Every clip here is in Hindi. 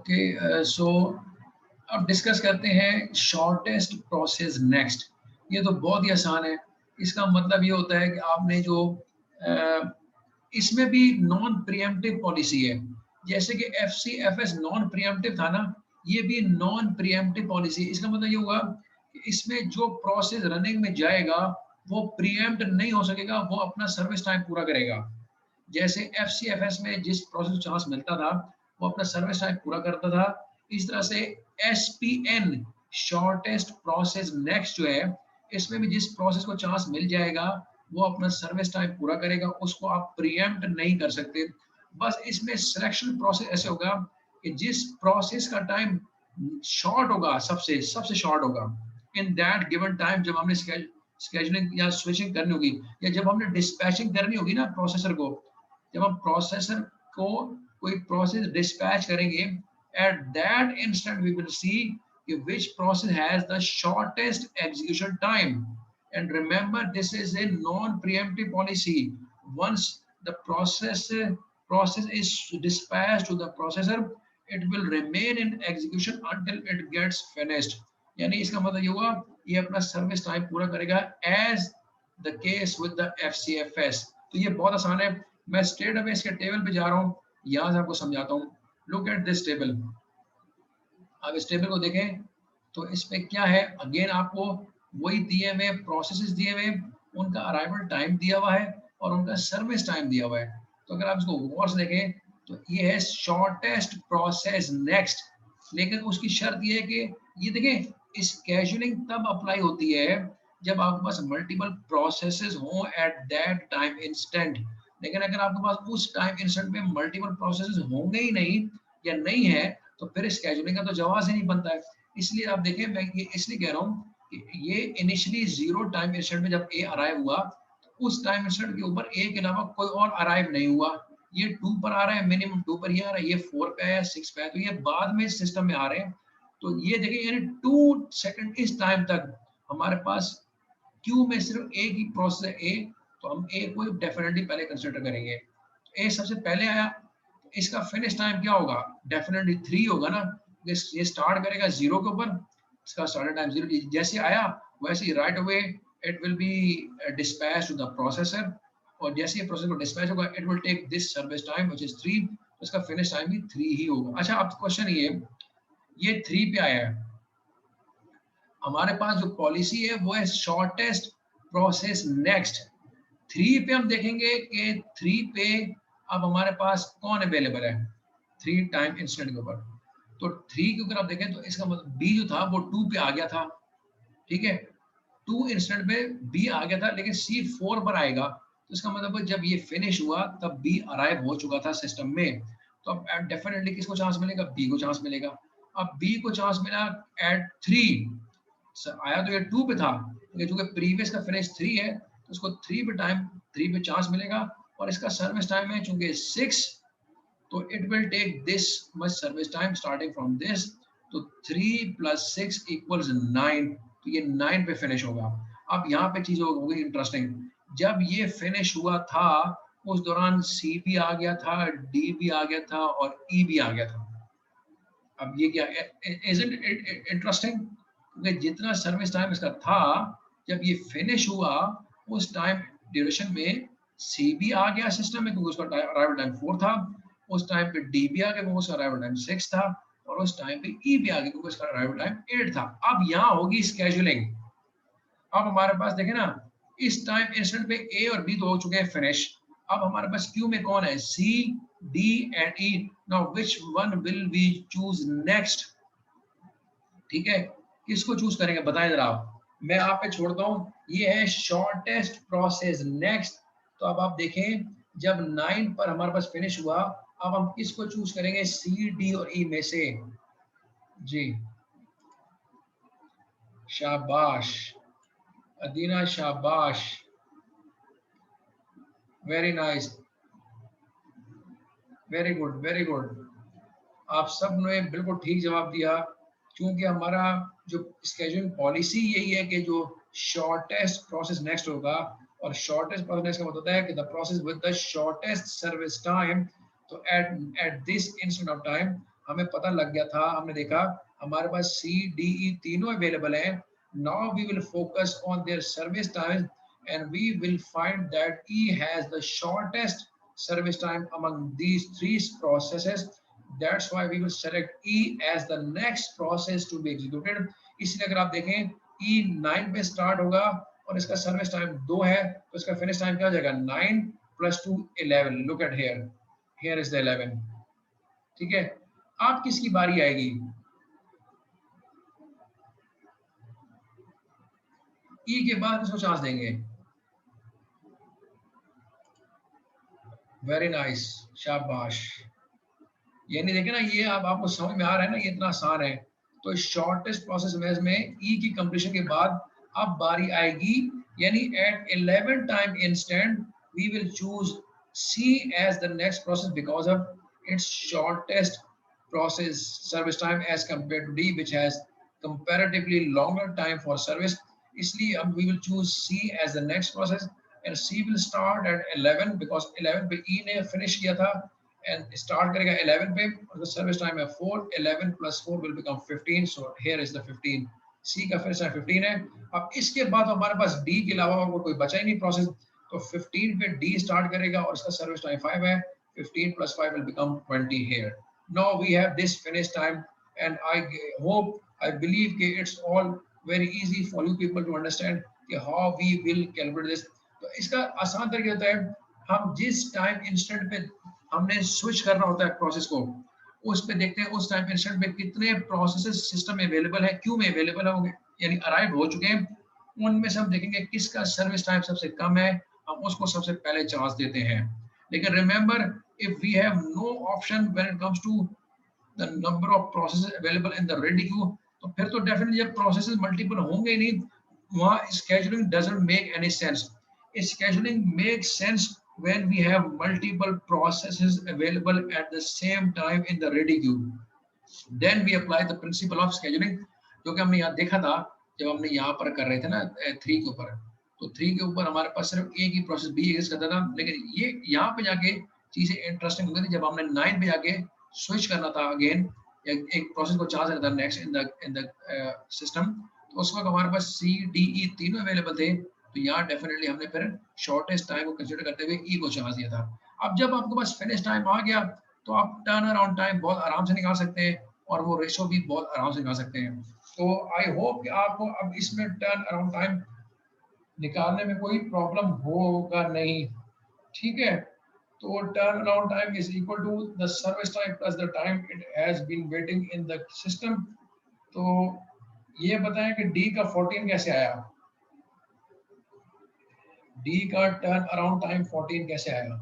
ओके, सो अब डिस्कस करते हैं शॉर्टेस्ट प्रोसेस नेक्स्ट। ये तो बहुत ही आसान है। इसका मतलब ये होता है कि आपने जो अ, इसमें भी नॉन प्रिएम्प्टिव पॉलिसी है। जैसे कि एफसीएफएस नॉन प्रिएम्प्टिव था ना, ये भी नॉन प्रिएम्प्टिव पॉलिसी। इसका मतलब ये होगा कि इसमें जो प्रोसेस रनिंग में जाएगा वो प्रिएम्प्ट नहीं हो सकेगा, वो अपना सर्विस टाइम पूरा करेगा। जैसे एफसीएफएस में जिस प्रोसेस को चांस मिलता था वो अपना सर्विस टाइम पूरा करता था, इस तरह से एसपीएन शॉर्टेस्ट प्रोसेस नेक्स्ट जो है, इसमें भी जिस प्रोसेस को चांस मिल जाएगा वो अपना सर्विस टाइम पूरा करेगा, उसको आप प्रीएम्प्ट नहीं कर सकते। बस इसमें सिलेक्शन प्रोसेस ऐसे होगा कि जिस प्रोसेस का टाइम शॉर्ट होगा, सबसे सबसे शॉर्ट होगा इन दैट गिवन टाइम, जब हमने स्केजुलिंग या स्विचिंग करनी होगी या जब हमने डिस्पैचिंग करनी होगी ना प्रोसेसर को, जब हम प्रोसेसर को कोई प्रोसेस डिस्पैच करेंगे, at that instant we will see which process has the shortest execution time. And remember, this is a non-preemptive policy. Once the process is dispatched to the processor, it will remain in execution until it gets finished. यानी इसका मतलब ये हुआ, ये अपना सर्विस टाइम पूरा करेगा as the case with the FCFS। तो ये बहुत आसान है। मैं स्ट्रेट अवे इसके टेबल पे जा रहा हूँ, यहाँ से आपको समझाता हूँ। Look at this table. आप इस टेबल को देखें तो इसमें क्या है, अगेन आपको वही दिए हुए प्रोसेसेस दिए हुए, उनका अराइवल टाइम दिया हुआ है और उनका सर्विस टाइम दिया हुआ है। तो अगर आप इसको गौर से देखें तो ये है शॉर्टेस्ट प्रोसेस नेक्स्ट, लेकिन उसकी शर्त ये है कि ये देखें स्केजुलिंग तब अप्लाई होती है जब आपके पास मल्टीपल प्रोसेसेस हों एट दैट टाइम इंस्टेंट। लेकिन अगर आपके पास उस टाइम इंस्टेंट में मल्टीपल प्रोसेसेस होंगे ही नहीं या नहीं है, तो फिर स्केजुलिंग का तो जवाब ही नहीं बनता है। इसलिए आप देखें, मैं ये इसलिए कह रहा हूँ कि ये इनिशियली जीरो टाइम इंस्टेंट में जब ए अराइव हुआ, तो उस टाइम इंस्टेंट के ऊपर ए के अलावा कोई और अराइव नहीं हुआ। ये 2 पर आ रहा है, मिनिमम 2 पर ये आ रहा है, ये 4 पे आया, 6 पे आया, तो ये बाद में सिस्टम में आ रहे हैं। तो ये देखिए यानी 2 सेकंड इस टाइम तक हमारे पास क्यू में सिर्फ एक ही प्रोसेस है ए, तो हम ए को डेफिनेटली पहले कंसिडर करेंगे। ए सबसे पहले आया, तो इसका फिनिश टाइम क्या होगा, डेफिनेटली 3 होगा ना। ये स्टार्ट करेगा 0 के ऊपर, इसका स्टार्ट टाइम 0, जैसे आया वैसे ही right away it will be dispatch to the processor, और जैसे ही प्रोसेसर को डिस्पैच होगा it will take this service time which is 3, तो इसका फिनिश टाइम भी 3 ही होगा। अच्छा, अब क्वेश्चन ये 3 पे आया है, हमारे पास जो पॉलिसी है वो है शॉर्टेस्ट प्रोसेस नेक्स्ट। 3 पे हम देखेंगे कि 3 पे अब हमारे पास कौन अवेलेबल है 3 टाइम इंस्टेंट के ऊपर। तो 3 के ऊपर आप देखें तो इसका मतलब बी जो था वो 2 पे आ गया था, ठीक है, 2 इंस्टेंट पे बी आ गया था, लेकिन सी 4 पर आएगा, तो इसका मतलब जब ये फिनिश हुआ तब बी अराइव हो चुका था सिस्टम में। तो अब डेफिनेटली किसको चांस मिलेगा, बी को चांस मिलेगा। अब बी को चांस मिला एट 3, आया तो ये 2 पे था, लेकिन चूंकि प्रीवियस का फिनिश 3 है तो उसको 3 पे चांस मिलेगा, और इसका सर्विस टाइम है चूंकि 6, तो it will take this much service time starting from this, तो 3 + 6 = 9, तो ये 9 पे फिनिश होगा। अब यहाँ पे चीज होगी इंटरेस्टिंग, जब ये फिनिश हुआ था उस दौरान सी भी आ गया था, डी भी आ गया था और ई भी आ गया था। अब ये क्या, isn't it इंटरेस्टिंग, क्योंकि जितना सर्विस टाइम इसका था जब ये फिनिश हुआ उस टाइम ड्यूरेशन में सी भी आ गया सिस्टम में क्योंकि उसका अराइवल टाइम 4 था, उस टाइम पे डी भी आ गया क्योंकि उसका अराइवल टाइम 6 था, और उस टाइम पे ई भी आ गया क्योंकि उसका अराइवल टाइम 8 था। अब यहाँ होगी स्केजुलिंग। अब हमारे पास देखें ना, इस टाइम इंस्टेंट पे ए और बी तो हो चुके हैं फिनिश, अब हमारे पास क्यू में कौन है, C D and E. Now which one will we choose next, ठीक है, किसको चूज करेंगे बताएं जरा आप। मैं आप पे छोड़ता हूँ, ये है शॉर्टेस्ट प्रोसेस नेक्स्ट। तो अब आप देखें जब 9 पर हमारे पास फिनिश हुआ, अब हम किसको चूज करेंगे, सी डी और ई में से। जी शाबाश अदीना, शाबाश, very nice, very good, very good. आप सब ने बिल्कुल ठीक जवाब दिया, क्योंकि हमारा जो स्केड्यूलिंग पॉलिसी यही है कि जो शॉर्टेस्ट प्रोसेस नेक्स्ट होगा, और शॉर्टेस्ट प्रोसेस नेक्स्ट का मतलब होता है कि the process with the shortest service time. तो at this instant of time हमें पता लग गया था, हमने देखा हमारे पास सी डी ई तीनों अवेलेबल हैं. Now we will focus on their service time and we will find that E has the shortest service time among these three processes. That's why we will select E as the next process to be executed. इसलिए अगर आप देखें E 9 पे स्टार्ट होगा और इसका सर्विस टाइम 2 है, तो इसका फिनिश टाइम क्या हो जाएगा? 9 + 2 11. Look at here. Here is the 11. ठीक है, आप किसकी बारी आएगी? E के बाद किसको चांस देंगे? वेरी नाइस, शाबाश. यानी देखे ना, ये अब आपको समझ में आ रहा है ना, ये इतना आसान है. तो शॉर्टेस्ट प्रोसेस में ई की कंप्लीशन के बाद अब बारी आएगी, यानी at 11 time instant we will choose C as the next process because of its shortest process service time as compared to D which has comparatively longer time for service. इसलिए अब we will choose C as the next process and C will start at 11 because 11 पे E ने finish किया था and start करेगा 11 पे और the service time है 4. 11 + 4 will become 15. So here is the 15. C का finish time 15 है. अब इसके बाद हमारे पास D के अलावा और कोई बचा ही नहीं प्रोसेस, तो 15 पे D start करेगा और इसका सर्विस टाइम 5 है. 15 + 5 will become 20 here. Now we have this finish time and I hope, I believe it's all very easy for you people to understand how we will calculate this. तो इसका आसान तरीका होता है, हम जिस टाइम इंस्टेंट पे हमने स्विच करना होता है प्रोसेस को, उस पे देखते हैं उस टाइम इंस्टेंट पे कितने प्रोसेसेस सिस्टम में अवेलेबल है, क्यों में अवेलेबल है, यानी अराइव हो चुके हैं. उनमें से हम देखेंगे किसका सर्विस टाइम सबसे कम है, हम उसको सबसे पहले चांस देते हैं. लेकिन remember, if we have no option when it comes to the number of processes available in the ready queue, तो फिर तो डेफिनेटली जब प्रोसेसेस मल्टीपल होंगे ही नहीं, वहाँ scheduling doesn't make any sense. Scheduling makes sense when we have multiple processes available at the same time in the ready queue. Then we apply the principle of scheduling, जो कि हमने यहाँ देखा था जब हमने यहाँ पर कर रहे थे ना 3 के ऊपर. तो 3 के ऊपर हमारे पास सिर्फ एक ही प्रोसेस बी एग्जिस्ट करता था, लेकिन ये यहाँ पे जाके चीजें इंटरेस्टिंग हो गई थी जब हमने 9 पे जाके स्विच करना था अगेन, एक प्रोसेस को चांस देना था नेक्स्ट इन द सिस्टम. तो उस वक्त हमारे पास सी डी ई तीनों अवेलेबल थे, तो यहाँ डेफिनेटली हमने फिर शॉर्टेस्ट टाइम को कंसीडर करते हुए ई को चांस दिया था. अब जब आपके पास फिनिश टाइम आ गया तो आप टर्न अराउंड टाइम बहुत आराम से निकाल सकते हैं और वो रेशो भी बहुत आराम से निकाल सकते हैं. तो आई होप कि आपको अब इसमें टर्न अराउंड टाइम निकालने में कोई प्रॉब्लम होगा नहीं. ठीक है, तो turnaround time is equal to the service time plus the time it has been waiting in the system. तो ये बताएं कि डी का 14 कैसे आया, डी का टर्न अराउंड टाइम 14 कैसे आया?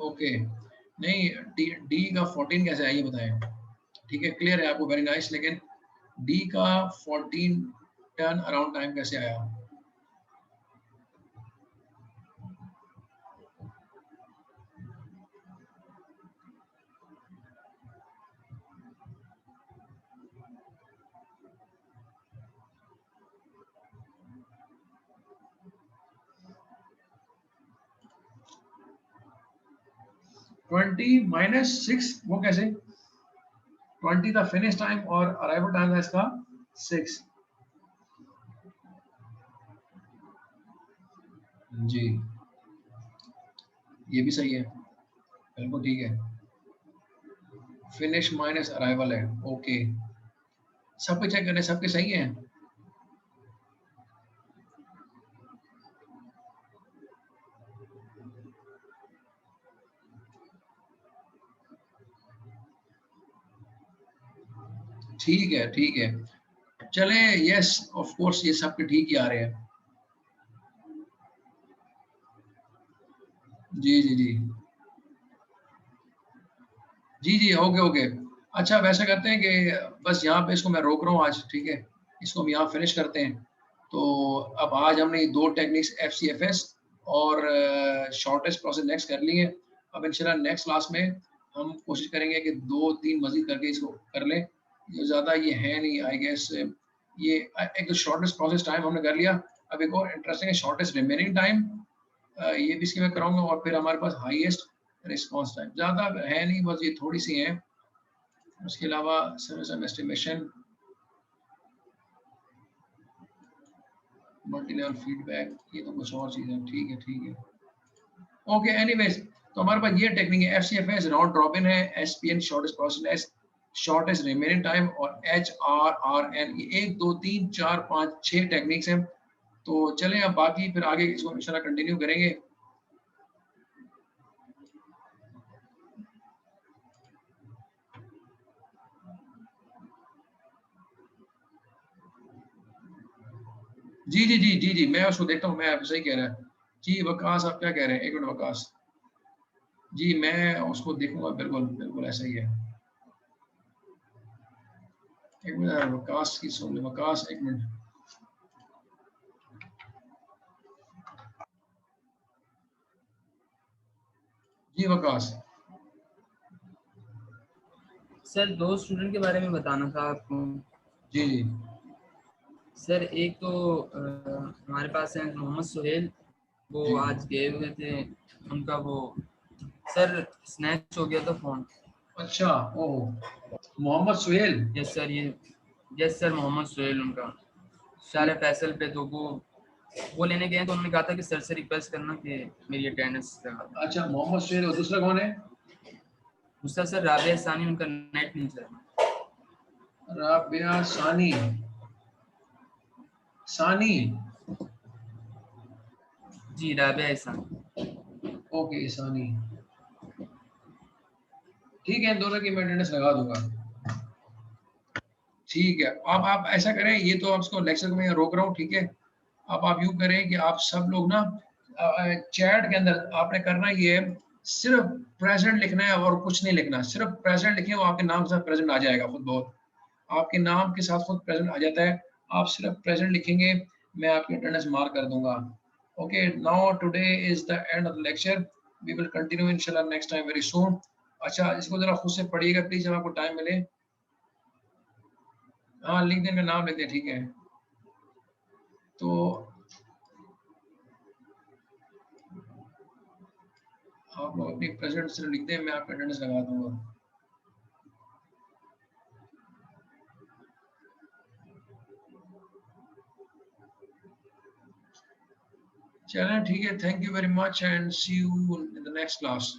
ओके, नहीं, डी का 14 कैसे आया ये बताएं. ठीक है, क्लियर है आपको, वेरी नाइस. लेकिन डी का 14 टर्न अराउंड टाइम कैसे आया? -6 वो कैसे? 20 था फिनिश टाइम और अराइवल टाइम था इसका 6. जी, ये भी सही है, बिल्कुल ठीक है. फिनिश माइनस अराइवल है, ओके. सबके चेक करने, सबके सही हैं? ठीक है, ठीक है, चले. यस ऑफ कोर्स, ये सबके ठीक ही आ रहे हैं. जी जी जी जी जी, ओके ओके. अच्छा, वैसे करते हैं कि बस यहाँ पे इसको मैं रोक रहा हूँ आज, ठीक है, इसको हम यहाँ फिनिश करते हैं. तो अब आज हमने 2 टेक्निक्स FCFS और शॉर्टेस्ट प्रोसेस नेक्स्ट कर ली है. अब इंशाल्लाह नेक्स्ट क्लास में हम कोशिश करेंगे कि 2-3 मजीद करके इसको कर लें. ये ज़्यादा ये है नहीं, आई गेस. ये एक तो शॉर्टेस्ट प्रोसेस टाइम हमने कर लिया. अब एक और इंटरेस्टिंग है शॉर्टेस्ट रिमेनिंग टाइम ये भी इसकी मैं कराऊंगा, और फिर हमारे पास हाईएस्ट रिस्पांस टाइम, ज़्यादा है नहीं, बस ये थोड़ी सी है। उसके अलावा service estimation, multi level feedback, ये तो कुछ और चीज़ है। ठीक है, ठीक है, ओके। एनीवेज, तो हमारे पास ये टेक्निक है, एफसीएफएस राउंड रॉबिन है, ESPN shortest process, shortest remaining time, और एचआरआरएन, ये 1 2 3 4 5 6 टेक्निक्स हैं। तो चलें अब बाकी फिर आगे इसको इंशाल्लाह कंटिन्यू करेंगे। जी जी जी जी जी, मैं उसको देखता हूँ, मैं आप सही कह रहा है। जी वकास, आप क्या कह रहे हैं? एक मिनट वकास, जी मैं उसको देखूंगा, बिल्कुल बिल्कुल ऐसा ही है। एक मिनट वकास की सुन ले, वकास एक मिनट। जी वकास। सर 2 स्टूडेंट के बारे में बताना था आपको। जी जी सर एक तो हमारे पास है मोहम्मद सुहेल, वो जी। आज गए हुए थे, उनका वो सर स्नैच हो गया था फ़ोन। अच्छा, ओह, मोहम्मद सुहेल। यस सर, ये यस सर मोहम्मद सुहेल उनका शार फैसल पे, तो वो लेने गए हैं, तो उन्होंने कहा था कि सर से रिक्वेस्ट करना कि मेरी अटेंडेंस लगा दें। अच्छा, मोहम्मद सुहेल, और दूसरा कौन है? दूसरा सर राबिया सानी, उनका नेट नहीं चला। राबिया सानी, सानी, जी राबिया सानी। ओके सानी, ठीक है, इन दोनों की मैं अटेंडेंस लगा दूंगा। ठीक है, अब आप ऐसा करें, ये तो आप इसको लेक्चर को मैं रोक रहा हूँ, ठीक है। अब आप यूं करें कि आप सब लोग ना चैट के अंदर आपने करना ये है, सिर्फ प्रेजेंट लिखना है और कुछ नहीं लिखना, सिर्फ प्रेजेंट लिखें, वो आपके नाम के साथ प्रेजेंट आ जाएगा खुद बहुत, आपके नाम के साथ खुद प्रेजेंट आ जाता है। आप सिर्फ प्रेजेंट लिखेंगे, मैं आपकी अटेंडेंस मार्क कर दूंगा। Okay, now today is the end of the lecture, we will continue इंशाल्लाह नेक्स्ट टाइम वेरी सून। अच्छा, इसको जरा खुद से पढ़िएगा प्लीज, जब आपको टाइम मिले। हाँ लिख दें, नाम लिख दें, ठीक है। तो आप लोग अपनी प्रेजेंट से लिख दें, मैं आपका अटेंडेंस लगा दूंगा। चलें, ठीक है, thank you very much and see you in the next class.